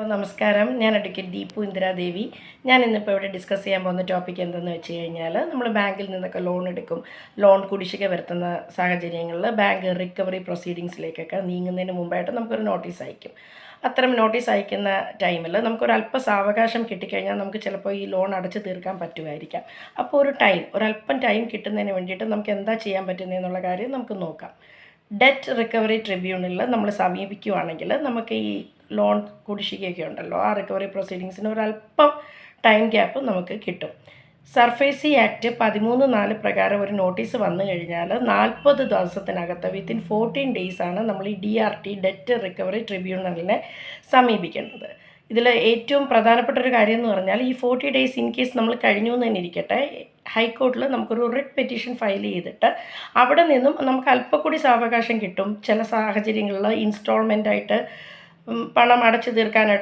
നമസ്കാരം. ഞാൻ അഡ്വക്കേറ്റ് ദീപു ഇന്ദിരാദേവി. ഞാൻ ഇന്നിപ്പോൾ ഇവിടെ ഡിസ്കസ് ചെയ്യാൻ പോകുന്ന ടോപ്പിക് എന്തെന്ന് വെച്ച് കഴിഞ്ഞാൽ, നമ്മൾ ബാങ്കിൽ നിന്നൊക്കെ ലോൺ എടുക്കും. ലോൺ കുടിശ്ശിക വരുത്തുന്ന സാഹചര്യങ്ങളിൽ ബാങ്ക് റിക്കവറി പ്രൊസീഡിങ്സിലേക്കൊക്കെ നീങ്ങുന്നതിന് മുമ്പായിട്ട് നമുക്കൊരു നോട്ടീസ് അയക്കും. അത്തരം നോട്ടീസ് അയക്കുന്ന ടൈമിൽ നമുക്കൊരല്പ സാവകാശം കിട്ടിക്കഴിഞ്ഞാൽ നമുക്ക് ചിലപ്പോൾ ഈ ലോൺ അടച്ചു തീർക്കാൻ പറ്റുമായിരിക്കാം. അപ്പോൾ ഒരല്പം ടൈം കിട്ടുന്നതിന് വേണ്ടിയിട്ട് നമുക്ക് എന്താ ചെയ്യാൻ പറ്റുന്നതെന്നുള്ള കാര്യം നമുക്ക് നോക്കാം. ഡെറ്റ് റിക്കവറി ട്രിബ്യൂണലിൽ നമ്മൾ സമീപിക്കുകയാണെങ്കിൽ നമുക്ക് ഈ ലോൺ കുടിശ്ശികയൊക്കെ ഉണ്ടല്ലോ, ആ റിക്കവറി പ്രൊസീഡിങ്സിന് ഒരല്പം ടൈം ഗ്യാപ്പ് നമുക്ക് കിട്ടും. സർഫേസി ആക്ട് 13(4) പ്രകാരം ഒരു നോട്ടീസ് വന്നു കഴിഞ്ഞാൽ 40 ദിവസത്തിനകത്ത് വിത്തിൻ 14 ഡേയ്സാണ് നമ്മൾ ഈ DRT ഡെറ്റ് റിക്കവറി ട്രിബ്യൂണലിനെ സമീപിക്കേണ്ടത്. ഇതിൽ ഏറ്റവും പ്രധാനപ്പെട്ട ഒരു കാര്യം എന്ന് പറഞ്ഞാൽ, ഈ 40 ഡേയ്സ് ഇൻ കേസ് നമ്മൾ കഴിഞ്ഞു എന്ന് തന്നെ ഇരിക്കട്ടെ, ഹൈക്കോർട്ടിൽ നമുക്കൊരു റിട്ട് പെറ്റീഷൻ ഫയൽ ചെയ്തിട്ട് അവിടെ നിന്നും നമുക്ക് അല്പം കൂടി സാവകാശം കിട്ടും. ചില സാഹചര്യങ്ങളിൽ ഇൻസ്റ്റാൾമെൻ്റായിട്ട് പണം അടച്ചു തീർക്കാനായിട്ട്